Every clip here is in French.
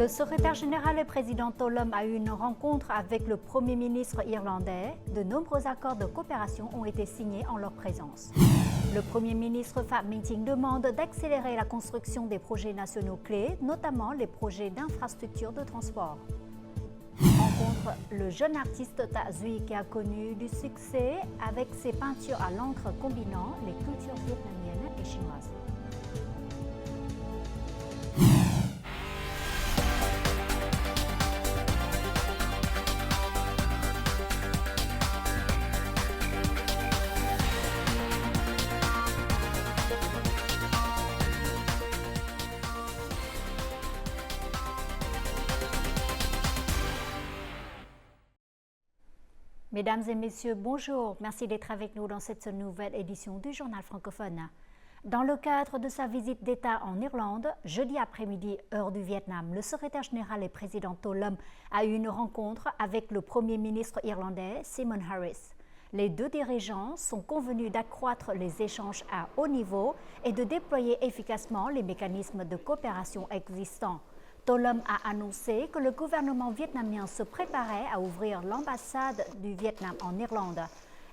secrétaire général et président Tolum a eu une rencontre avec le Premier ministre irlandais. De nombreux accords de coopération ont été signés en leur présence. Le Premier ministre Pham Minh Chinh demande d'accélérer la construction des projets nationaux clés, notamment les projets d'infrastructures de transport. Rencontre le jeune artiste Ta Duy qui a connu du succès avec ses peintures à l'encre combinant les cultures vietnamiennes et chinoises. Mesdames et messieurs, bonjour. Merci d'être avec nous dans cette nouvelle édition du Journal francophone. Dans le cadre de sa visite d'État en Irlande, jeudi après-midi, heure du Vietnam, le secrétaire général et président Tolum a eu une rencontre avec le Premier ministre irlandais Simon Harris. Les deux dirigeants sont convenus d'accroître les échanges à haut niveau et de déployer efficacement les mécanismes de coopération existants. Tolum a annoncé que le gouvernement vietnamien se préparait à ouvrir l'ambassade du Vietnam en Irlande.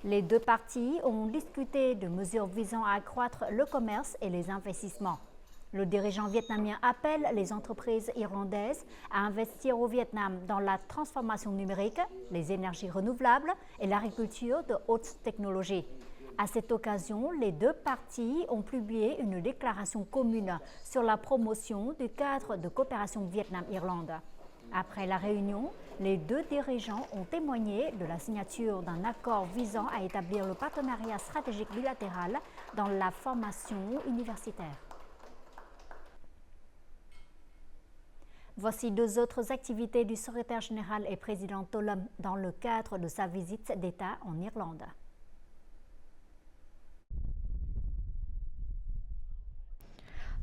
Les deux parties ont discuté de mesures visant à accroître le commerce et les investissements. Le dirigeant vietnamien appelle les entreprises irlandaises à investir au Vietnam dans la transformation numérique, les énergies renouvelables et l'agriculture de haute technologie. À cette occasion, les deux parties ont publié une déclaration commune sur la promotion du cadre de coopération Vietnam-Irlande. Après la réunion, les deux dirigeants ont témoigné de la signature d'un accord visant à établir le partenariat stratégique bilatéral dans la formation universitaire. Voici deux autres activités du secrétaire général et président Tolum dans le cadre de sa visite d'État en Irlande.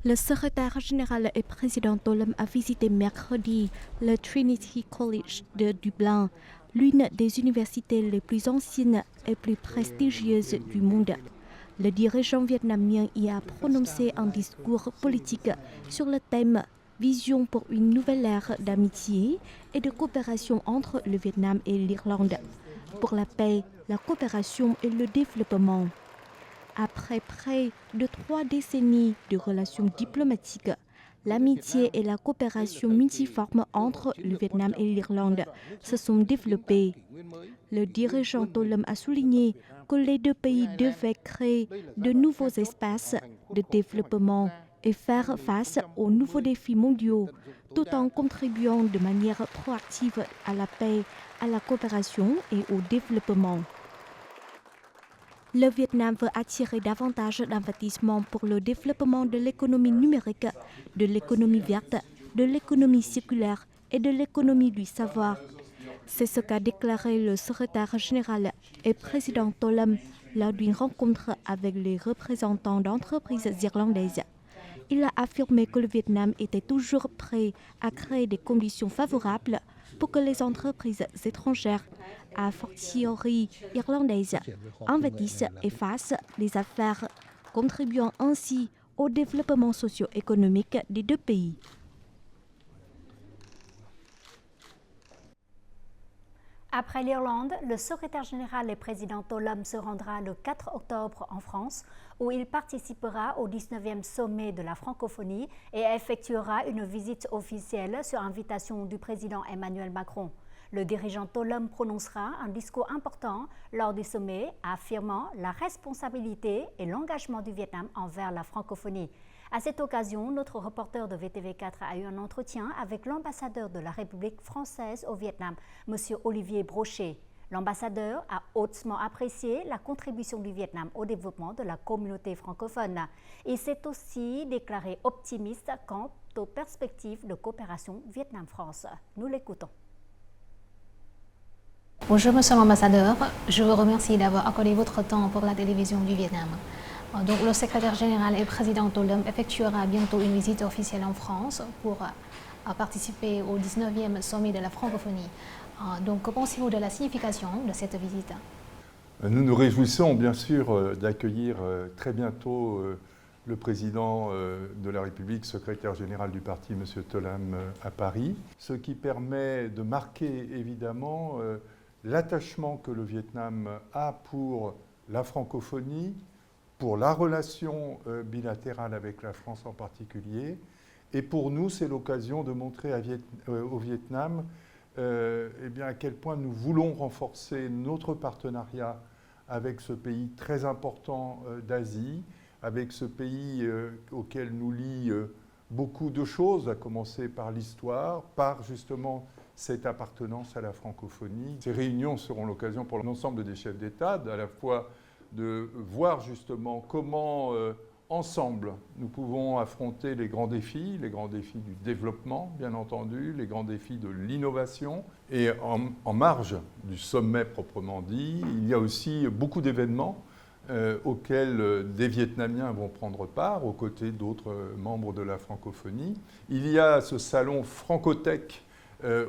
Le secrétaire général et président Tolum a visité mercredi le Trinity College de Dublin, l'une des universités les plus anciennes et plus prestigieuses du monde. Le dirigeant vietnamien y a prononcé un discours politique sur le thème « Vision pour une nouvelle ère d'amitié et de coopération entre le Vietnam et l'Irlande, pour la paix, la coopération et le développement ». Après près de 3 décennies de relations diplomatiques, l'amitié et la coopération multiforme entre le Vietnam et l'Irlande se sont développées. Le dirigeant Tolum a souligné que les deux pays devaient créer de nouveaux espaces de développement et faire face aux nouveaux défis mondiaux, tout en contribuant de manière proactive à la paix, à la coopération et au développement. Le Vietnam veut attirer davantage d'investissements pour le développement de l'économie numérique, de l'économie verte, de l'économie circulaire et de l'économie du savoir. C'est ce qu'a déclaré le secrétaire général et président Tolum lors d'une rencontre avec les représentants d'entreprises irlandaises. Il a affirmé que le Vietnam était toujours prêt à créer des conditions favorables pour que les entreprises étrangères, a fortiori irlandaises, investissent et fassent des affaires, contribuant ainsi au développement socio-économique des deux pays. Après l'Irlande, le secrétaire général et président Tolum se rendra le 4 octobre en France, où il participera au 19e sommet de la francophonie et effectuera une visite officielle sur invitation du président Emmanuel Macron. Le dirigeant Tolum prononcera un discours important lors du sommet, affirmant la responsabilité et l'engagement du Vietnam envers la francophonie. À cette occasion, notre reporter de VTV4 a eu un entretien avec l'ambassadeur de la République française au Vietnam, M. Olivier Brochet. L'ambassadeur a hautement apprécié la contribution du Vietnam au développement de la communauté francophone. Il s'est aussi déclaré optimiste quant aux perspectives de coopération Vietnam-France. Nous l'écoutons. Bonjour Monsieur l'ambassadeur, je vous remercie d'avoir accordé votre temps pour la télévision du Vietnam. Donc, le secrétaire général et président Tolum effectuera bientôt une visite officielle en France pour participer au 19e sommet de la francophonie. Donc, que pensez-vous de la signification de cette visite? Nous nous réjouissons bien sûr d'accueillir très bientôt le président de la République, secrétaire général du parti, M. Tholam, à Paris, ce qui permet de marquer évidemment l'attachement que le Vietnam a pour la francophonie, pour la relation bilatérale avec la France en particulier. Et pour nous, c'est l'occasion de montrer au Vietnam eh bien, à quel point nous voulons renforcer notre partenariat avec ce pays très important d'Asie, avec ce pays auquel nous lie beaucoup de choses, à commencer par l'histoire, par justement cette appartenance à la francophonie. Ces réunions seront l'occasion pour l'ensemble des chefs d'État, à la fois de voir justement comment ensemble nous pouvons affronter les grands défis du développement bien entendu, les grands défis de l'innovation. Et en marge du sommet proprement dit, il y a aussi beaucoup d'événements auxquels des Vietnamiens vont prendre part, aux côtés d'autres membres de la francophonie. Il y a ce salon Francotech,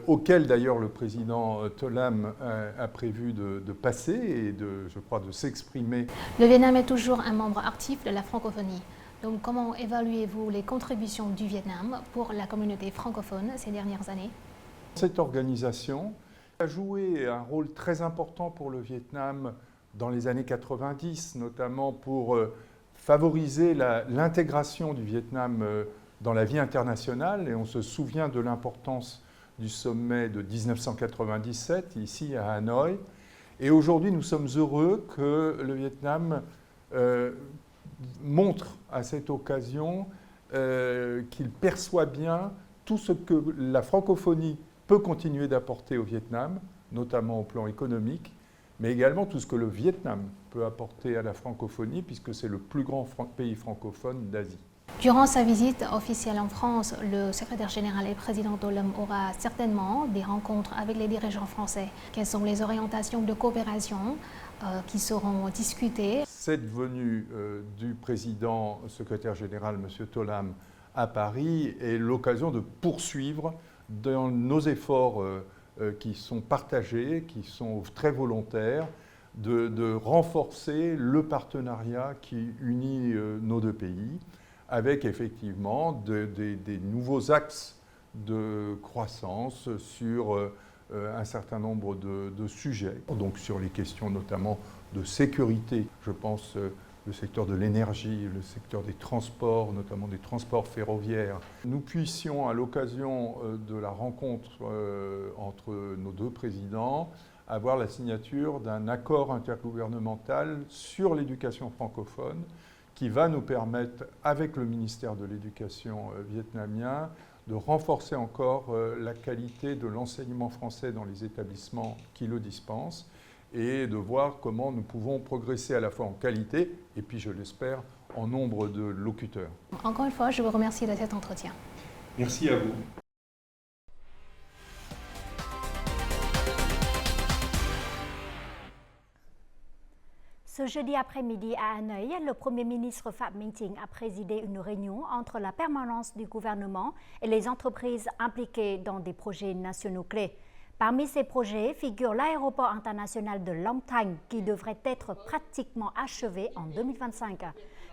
auquel d'ailleurs le président Tholam a prévu de passer et je crois de s'exprimer. Le Vietnam est toujours un membre actif de la francophonie. Donc comment évaluez-vous les contributions du Vietnam pour la communauté francophone ces dernières années? Cette organisation a joué un rôle très important pour le Vietnam dans les années 90, notamment pour favoriser l'intégration du Vietnam dans la vie internationale. Et on se souvient de l'importance du sommet de 1997, ici à Hanoï. Et aujourd'hui, nous sommes heureux que le Vietnam montre à cette occasion qu'il perçoit bien tout ce que la francophonie peut continuer d'apporter au Vietnam, notamment au plan économique, mais également tout ce que le Vietnam peut apporter à la francophonie, puisque c'est le plus grand pays francophone d'Asie. Durant sa visite officielle en France, le secrétaire général et président Tholam aura certainement des rencontres avec les dirigeants français. Quelles sont les orientations de coopération qui seront discutées? Cette venue du président secrétaire général, M. Tholam, à Paris est l'occasion de poursuivre dans nos efforts qui sont partagés, qui sont très volontaires, de renforcer le partenariat qui unit nos deux pays, avec effectivement des nouveaux axes de croissance sur un certain nombre de sujets, donc sur les questions notamment de sécurité, je pense le secteur de l'énergie, le secteur des transports, notamment des transports ferroviaires. Nous puissions, à l'occasion de la rencontre entre nos deux présidents, avoir la signature d'un accord intergouvernemental sur l'éducation francophone qui va nous permettre, avec le ministère de l'Éducation vietnamien, de renforcer encore la qualité de l'enseignement français dans les établissements qui le dispensent et de voir comment nous pouvons progresser à la fois en qualité et puis, je l'espère, en nombre de locuteurs. Encore une fois, je vous remercie de cet entretien. Merci à vous. Ce jeudi après-midi à Hanoï, le Premier ministre Phạm Minh Chính a présidé une réunion entre la permanence du gouvernement et les entreprises impliquées dans des projets nationaux clés. Parmi ces projets figure l'aéroport international de Long Thanh qui devrait être pratiquement achevé en 2025.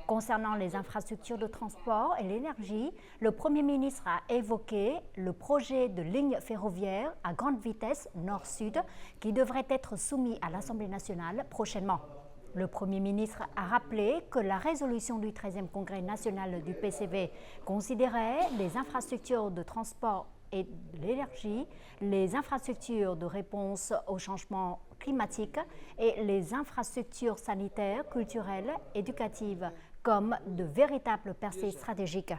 Concernant les infrastructures de transport et l'énergie, le Premier ministre a évoqué le projet de ligne ferroviaire à grande vitesse nord-sud qui devrait être soumis à l'Assemblée nationale prochainement. Le Premier ministre a rappelé que la résolution du 13e Congrès national du PCV considérait les infrastructures de transport et de l'énergie, les infrastructures de réponse au changement climatique et les infrastructures sanitaires, culturelles, éducatives comme de véritables percées stratégiques.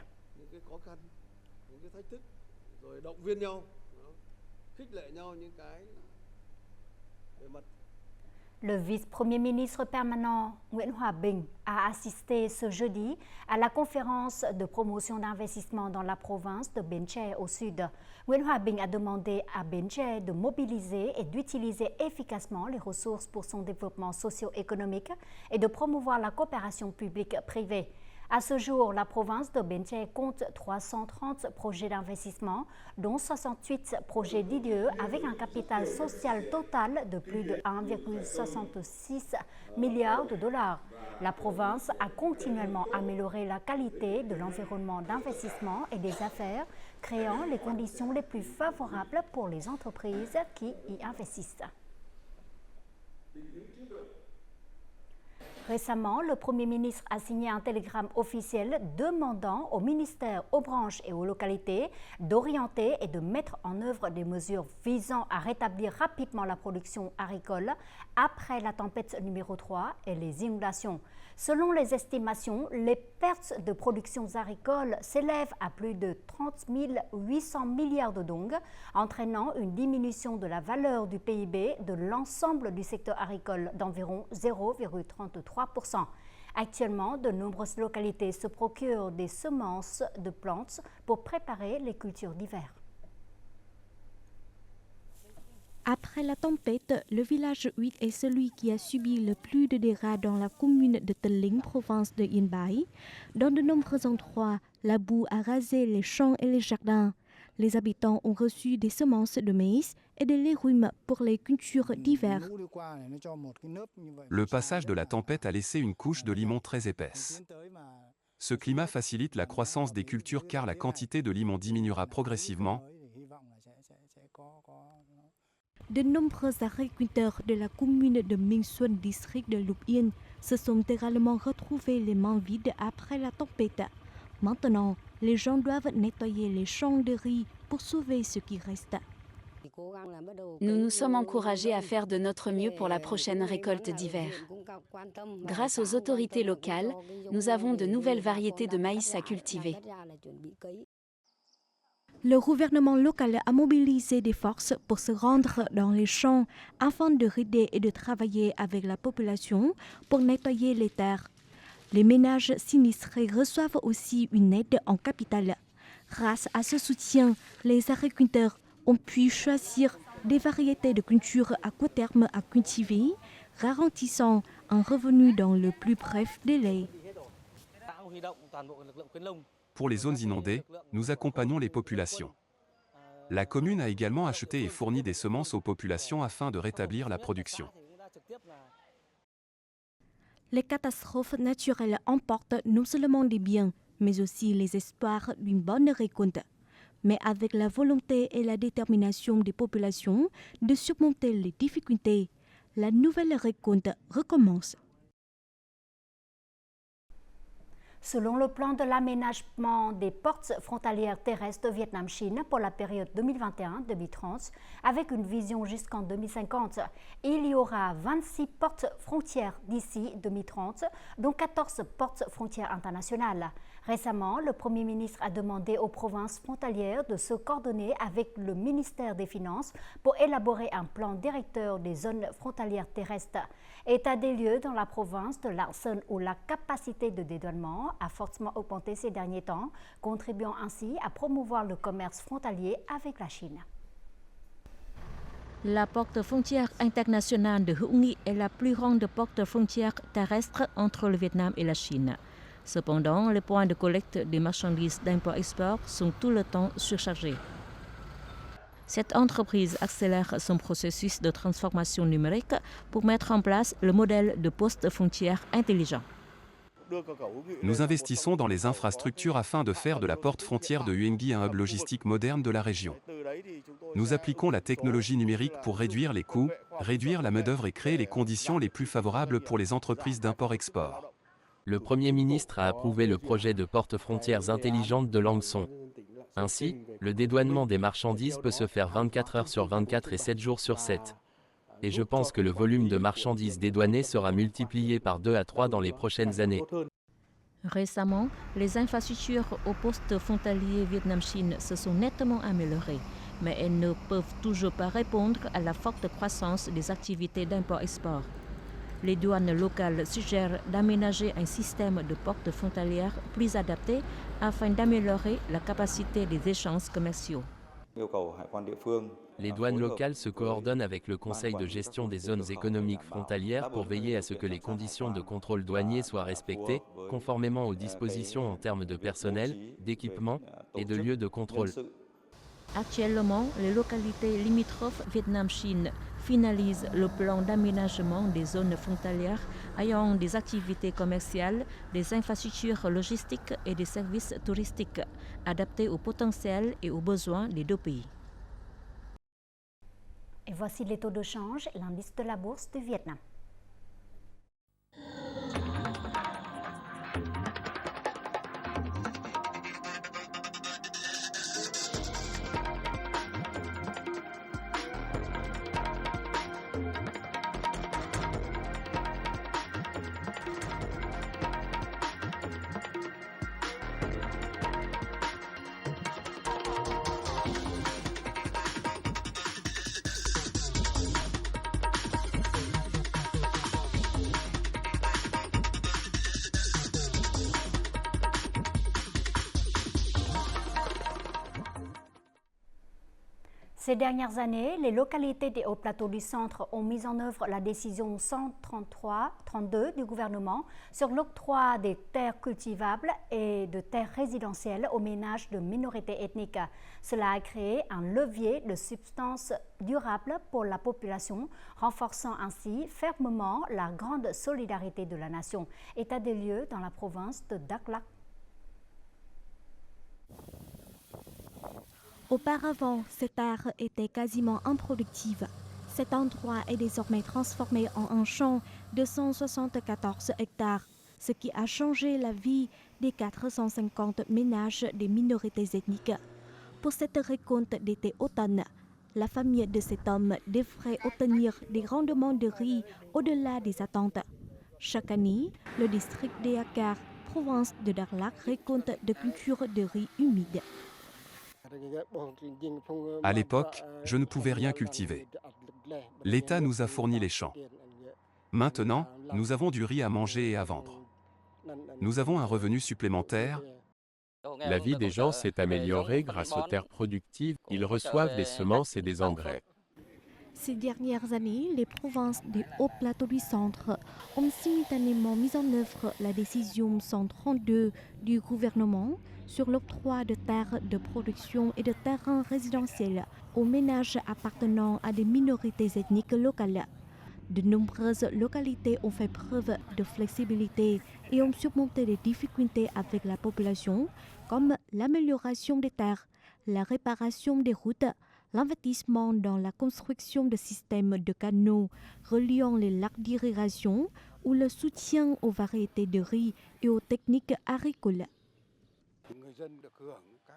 Le vice-premier ministre permanent Nguyễn Hòa Bình a assisté ce jeudi à la conférence de promotion d'investissement dans la province de Bến Tre au sud. Nguyễn Hòa Bình a demandé à Bến Tre de mobiliser et d'utiliser efficacement les ressources pour son développement socio-économique et de promouvoir la coopération publique-privée. À ce jour, la province de Bến Tre compte 330 projets d'investissement, dont 68 projets d'IDE avec un capital social total de plus de 1,66 milliard de dollars. La province a continuellement amélioré la qualité de l'environnement d'investissement et des affaires, créant les conditions les plus favorables pour les entreprises qui y investissent. Récemment, le Premier ministre a signé un télégramme officiel demandant aux ministères, aux branches et aux localités d'orienter et de mettre en œuvre des mesures visant à rétablir rapidement la production agricole après la tempête numéro 3 et les inondations. Selon les estimations, les pertes de production agricole s'élèvent à plus de 30 800 milliards de dong, entraînant une diminution de la valeur du PIB de l'ensemble du secteur agricole d'environ 0,33%. Actuellement, de nombreuses localités se procurent des semences de plantes pour préparer les cultures d'hiver. Après la tempête, le village 8 est celui qui a subi le plus de dégâts dans la commune de Tân Lính, province de Yên Bái. Dans de nombreux endroits, la boue a rasé les champs et les jardins. Les habitants ont reçu des semences de maïs et des légumes pour les cultures d'hiver. Le passage de la tempête a laissé une couche de limon très épaisse. Ce climat facilite la croissance des cultures car la quantité de limon diminuera progressivement. De nombreux agriculteurs de la commune de Minh Xuân, district de Lục Yên, se sont également retrouvés les mains vides après la tempête. Maintenant, les gens doivent nettoyer les champs de riz pour sauver ce qui reste. Nous nous sommes encouragés à faire de notre mieux pour la prochaine récolte d'hiver. Grâce aux autorités locales, nous avons de nouvelles variétés de maïs à cultiver. Le gouvernement local a mobilisé des forces pour se rendre dans les champs afin de rider et de travailler avec la population pour nettoyer les terres. Les ménages sinistrés reçoivent aussi une aide en capital. Grâce à ce soutien, les agriculteurs ont pu choisir des variétés de cultures à court terme à cultiver, garantissant un revenu dans le plus bref délai. Pour les zones inondées, nous accompagnons les populations. La commune a également acheté et fourni des semences aux populations afin de rétablir la production. Les catastrophes naturelles emportent non seulement des biens, mais aussi les espoirs d'une bonne récolte. Mais avec la volonté et la détermination des populations de surmonter les difficultés, la nouvelle récolte recommence. Selon le plan de l'aménagement des portes frontalières terrestres Vietnam-Chine pour la période 2021-2030, avec une vision jusqu'en 2050, il y aura 26 portes frontières d'ici 2030, dont 14 portes frontières internationales. Récemment, le Premier ministre a demandé aux provinces frontalières de se coordonner avec le ministère des Finances pour élaborer un plan directeur des zones frontalières terrestres. État des lieux dans la province de Lạng Sơn où la capacité de dédouanement a fortement augmenté ces derniers temps, contribuant ainsi à promouvoir le commerce frontalier avec la Chine. La porte frontière internationale de Hữu Nghị est la plus grande porte frontière terrestre entre le Vietnam et la Chine. Cependant, les points de collecte des marchandises d'import-export sont tout le temps surchargés. Cette entreprise accélère son processus de transformation numérique pour mettre en place le modèle de poste frontière intelligent. Nous investissons dans les infrastructures afin de faire de la porte frontière de Hữu Nghị un hub logistique moderne de la région. Nous appliquons la technologie numérique pour réduire les coûts, réduire la main-d'œuvre et créer les conditions les plus favorables pour les entreprises d'import-export. Le Premier ministre a approuvé le projet de porte-frontières intelligente de Lạng Sơn. Ainsi, le dédouanement des marchandises peut se faire 24 heures sur 24 et 7 jours sur 7. Et je pense que le volume de marchandises dédouanées sera multiplié par 2 à 3 dans les prochaines années. Récemment, les infrastructures au poste frontalier Vietnam-Chine se sont nettement améliorées, mais elles ne peuvent toujours pas répondre à la forte croissance des activités d'import-export. Les douanes locales suggèrent d'aménager un système de portes frontalières plus adapté afin d'améliorer la capacité des échanges commerciaux. Les douanes locales se coordonnent avec le Conseil de gestion des zones économiques frontalières pour veiller à ce que les conditions de contrôle douanier soient respectées, conformément aux dispositions en termes de personnel, d'équipement et de lieux de contrôle. Actuellement, les localités limitrophes Vietnam-Chine finalisent le plan d'aménagement des zones frontalières ayant des activités commerciales, des infrastructures logistiques et des services touristiques adaptés au potentiel et aux besoins des deux pays. Et voici les taux de change, l'indice de la bourse du Vietnam. Ces dernières années, les localités des hauts plateaux du centre ont mis en œuvre la décision 133-32 du gouvernement sur l'octroi des terres cultivables et de terres résidentielles aux ménages de minorités ethniques. Cela a créé un levier de substance durable pour la population, renforçant ainsi fermement la grande solidarité de la nation. État des lieux dans la province de Đắk Lắk. Auparavant, cette terre était quasiment improductive. Cet endroit est désormais transformé en un champ de 174 hectares, ce qui a changé la vie des 450 ménages des minorités ethniques. Pour cette récolte d'été automne, la famille de cet homme devrait obtenir des rendements de riz au-delà des attentes. Chaque année, le district d'Eakar, province de Đắk Lắk, récolte de cultures de riz humide. À l'époque, je ne pouvais rien cultiver. L'État nous a fourni les champs. Maintenant, nous avons du riz à manger et à vendre. Nous avons un revenu supplémentaire. La vie des gens s'est améliorée grâce aux terres productives. Ils reçoivent des semences et des engrais. Ces dernières années, les provinces des hauts plateaux du centre ont simultanément mis en œuvre la décision 132 du gouvernement sur l'octroi de terres de production et de terrains résidentiels aux ménages appartenant à des minorités ethniques locales. De nombreuses localités ont fait preuve de flexibilité et ont surmonté les difficultés avec la population, comme l'amélioration des terres, la réparation des routes, l'investissement dans la construction de systèmes de canaux reliant les lacs d'irrigation ou le soutien aux variétés de riz et aux techniques agricoles.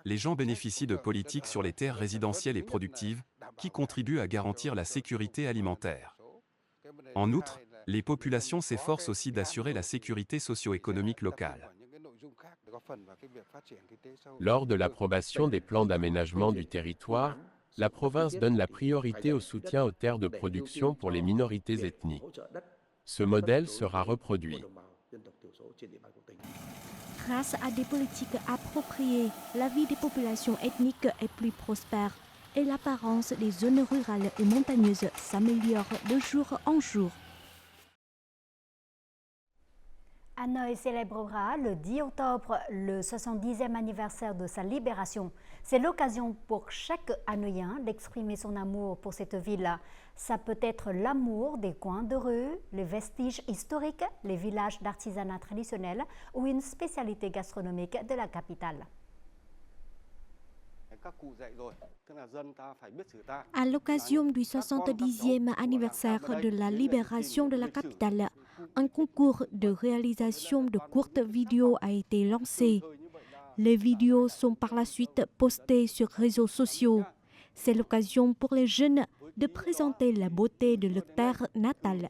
Les gens bénéficient de politiques sur les terres résidentielles et productives qui contribuent à garantir la sécurité alimentaire. En outre, les populations s'efforcent aussi d'assurer la sécurité socio-économique locale. Lors de l'approbation des plans d'aménagement du territoire, la province donne la priorité au soutien aux terres de production pour les minorités ethniques. Ce modèle sera reproduit. Grâce à des politiques appropriées, la vie des populations ethniques est plus prospère et l'apparence des zones rurales et montagneuses s'améliore de jour en jour. Hanoï célébrera le 10 octobre le 70e anniversaire de sa libération. C'est l'occasion pour chaque Hanoïen d'exprimer son amour pour cette ville. Ça peut être l'amour des coins de rue, les vestiges historiques, les villages d'artisanat traditionnel ou une spécialité gastronomique de la capitale. À l'occasion du 70e anniversaire de la libération de la capitale, un concours de réalisation de courtes vidéos a été lancé. Les vidéos sont par la suite postées sur les réseaux sociaux. C'est l'occasion pour les jeunes de présenter la beauté de leur terre natale.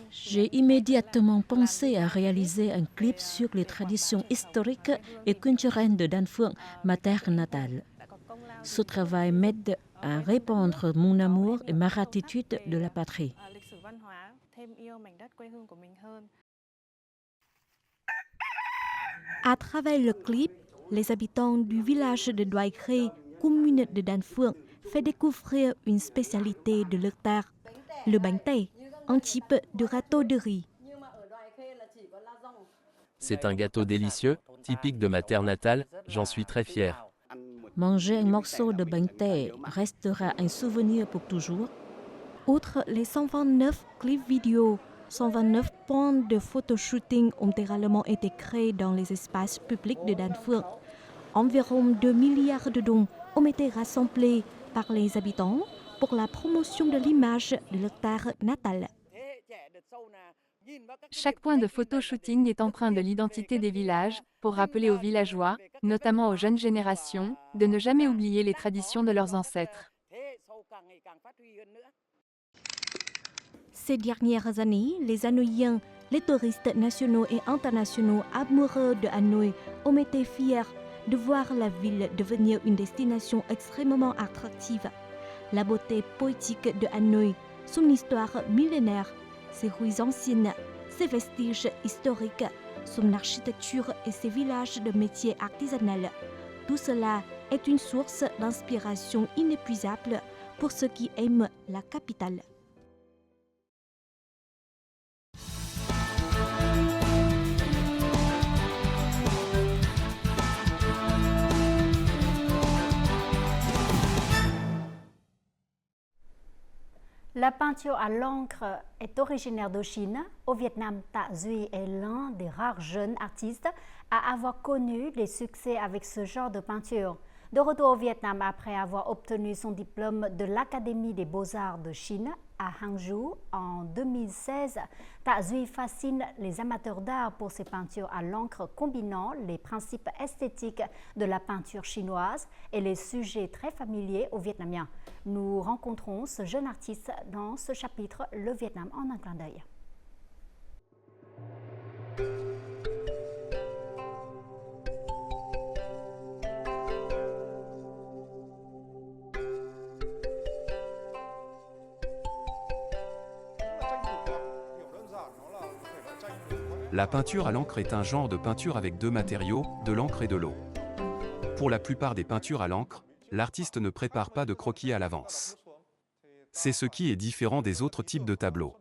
J'ai immédiatement pensé à réaliser un clip sur les traditions historiques et culturelles de Dan Phượng, ma terre natale. Ce travail m'aide à répandre mon amour et ma gratitude de la patrie. À travers le clip, les habitants du village de Đoai Khê, commune de Dan Phượng, fait découvrir une spécialité de leur terre, le bánh tét, un type de gâteau de riz. C'est un gâteau délicieux, typique de ma terre natale, j'en suis très fier. Manger un morceau de bánh tét restera un souvenir pour toujours. Outre les 129 clips vidéo, 129 points de photoshooting ont également été créés dans les espaces publics de Dan Phượng. Environ 2 milliards de dons ont été rassemblés par les habitants pour la promotion de l'image de leur terre natale. Chaque point de photoshooting est empreint de l'identité des villages, pour rappeler aux villageois, notamment aux jeunes générations, de ne jamais oublier les traditions de leurs ancêtres. Ces dernières années, les Hanoïens, les touristes nationaux et internationaux amoureux de Hanoï ont été fiers de voir la ville devenir une destination extrêmement attractive. La beauté poétique de Hanoï, son histoire millénaire, ses rues anciennes, ses vestiges historiques, son architecture et ses villages de métiers artisanaux. Tout cela est une source d'inspiration inépuisable pour ceux qui aiment la capitale. La peinture à l'encre est originaire de Chine. Au Vietnam, Ta Duy est l'un des rares jeunes artistes à avoir connu des succès avec ce genre de peinture. De retour au Vietnam après avoir obtenu son diplôme de l'Académie des Beaux-Arts de Chine à Hangzhou en 2016, Ta Duy fascine les amateurs d'art pour ses peintures à l'encre combinant les principes esthétiques de la peinture chinoise et les sujets très familiers aux Vietnamiens. Nous rencontrons ce jeune artiste dans ce chapitre Le Vietnam en un clin d'œil. La peinture à l'encre est un genre de peinture avec deux matériaux, de l'encre et de l'eau. Pour la plupart des peintures à l'encre, l'artiste ne prépare pas de croquis à l'avance. C'est ce qui est différent des autres types de tableaux.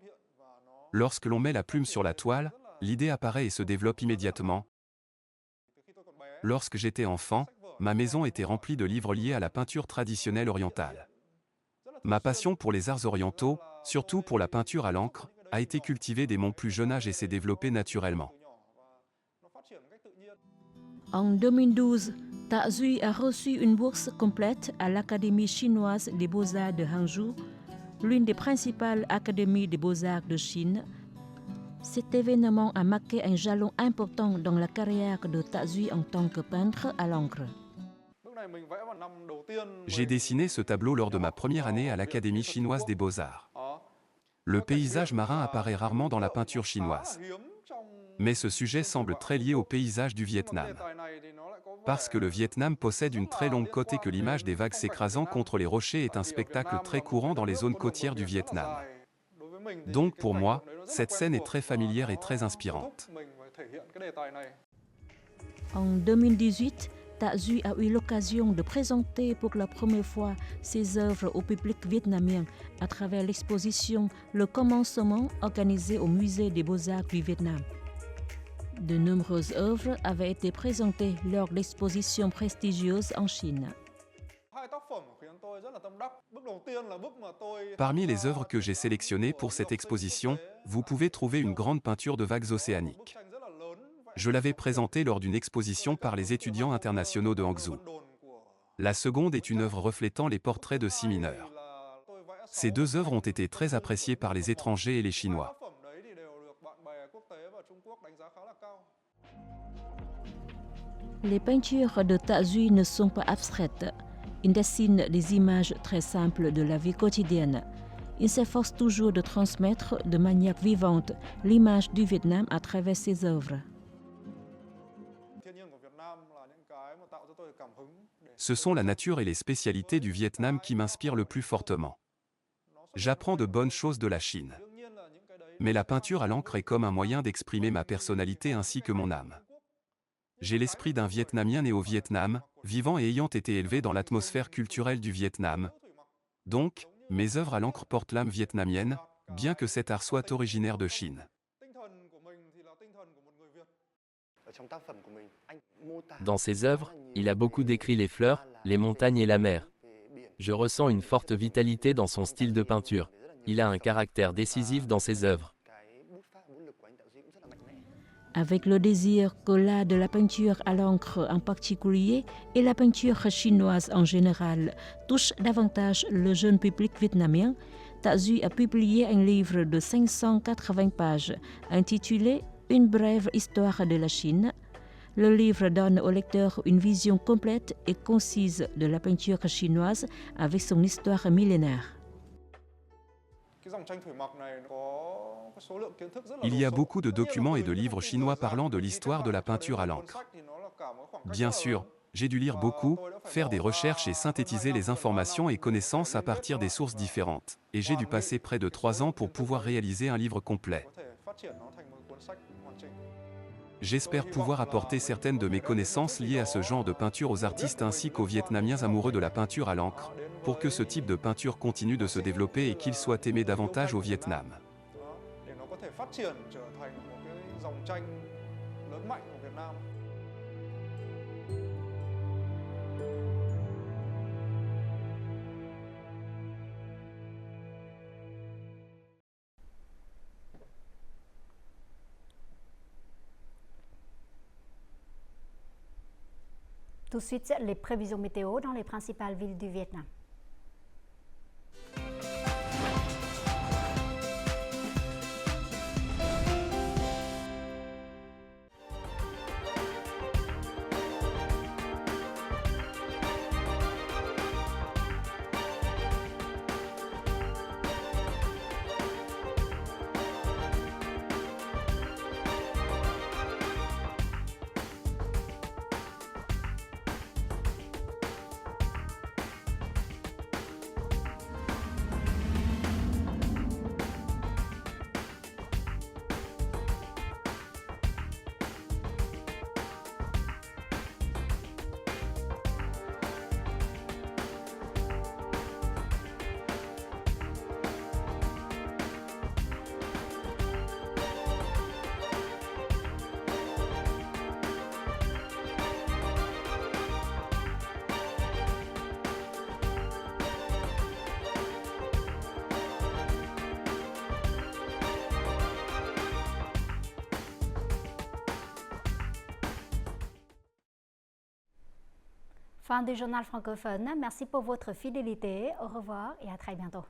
Lorsque l'on met la plume sur la toile, l'idée apparaît et se développe immédiatement. Lorsque j'étais enfant, ma maison était remplie de livres liés à la peinture traditionnelle orientale. Ma passion pour les arts orientaux, surtout pour la peinture à l'encre, a été cultivée dès mon plus jeune âge et s'est développée naturellement. En 2012, Ta Duy a reçu une bourse complète à l'Académie chinoise des beaux-arts de Hangzhou, l'une des principales académies des beaux-arts de Chine. Cet événement a marqué un jalon important dans la carrière de Ta Duy en tant que peintre à l'encre. J'ai dessiné ce tableau lors de ma première année à l'Académie chinoise des beaux-arts. Le paysage marin apparaît rarement dans la peinture chinoise. Mais ce sujet semble très lié au paysage du Vietnam. Parce que le Vietnam possède une très longue côte et que l'image des vagues s'écrasant contre les rochers est un spectacle très courant dans les zones côtières du Vietnam. Donc pour moi, cette scène est très familière et très inspirante. En 2018, Ta Duy a eu l'occasion de présenter pour la première fois ses œuvres au public vietnamien à travers l'exposition Le Commencement organisée au Musée des Beaux-Arts du Vietnam. De nombreuses œuvres avaient été présentées lors de l'exposition prestigieuse en Chine. Parmi les œuvres que j'ai sélectionnées pour cette exposition, vous pouvez trouver une grande peinture de vagues océaniques. Je l'avais présentée lors d'une exposition par les étudiants internationaux de Hangzhou. La seconde est une œuvre reflétant les portraits de Si mineurs. Ces deux œuvres ont été très appréciées par les étrangers et les Chinois. Les peintures de Ta Duy ne sont pas abstraites. Il dessine des images très simples de la vie quotidienne. Il s'efforce toujours de transmettre de manière vivante l'image du Vietnam à travers ses œuvres. Ce sont la nature et les spécialités du Vietnam qui m'inspirent le plus fortement. J'apprends de bonnes choses de la Chine. Mais la peinture à l'encre est comme un moyen d'exprimer ma personnalité ainsi que mon âme. J'ai l'esprit d'un Vietnamien né au Vietnam, vivant et ayant été élevé dans l'atmosphère culturelle du Vietnam. Donc, mes œuvres à l'encre portent l'âme vietnamienne, bien que cet art soit originaire de Chine. Dans ses œuvres, il a beaucoup décrit les fleurs, les montagnes et la mer. Je ressens une forte vitalité dans son style de peinture. Il a un caractère décisif dans ses œuvres. Avec le désir que l'art de la peinture à l'encre en particulier et la peinture chinoise en général touche davantage le jeune public vietnamien, Tazu a publié un livre de 580 pages intitulé « Une brève histoire de la Chine ». Le livre donne au lecteur une vision complète et concise de la peinture chinoise avec son histoire millénaire. Il y a beaucoup de documents et de livres chinois parlant de l'histoire de la peinture à l'encre. Bien sûr, j'ai dû lire beaucoup, faire des recherches et synthétiser les informations et connaissances à partir des sources différentes. Et j'ai dû passer près de 3 ans pour pouvoir réaliser un livre complet. J'espère pouvoir apporter certaines de mes connaissances liées à ce genre de peinture aux artistes ainsi qu'aux Vietnamiens amoureux de la peinture à l'encre, pour que ce type de peinture continue de se développer et qu'il soit aimé davantage au Vietnam. Tout de suite, les prévisions météo dans les principales villes du Vietnam. Fin du journal francophone. Merci pour votre fidélité. Au revoir et à très bientôt.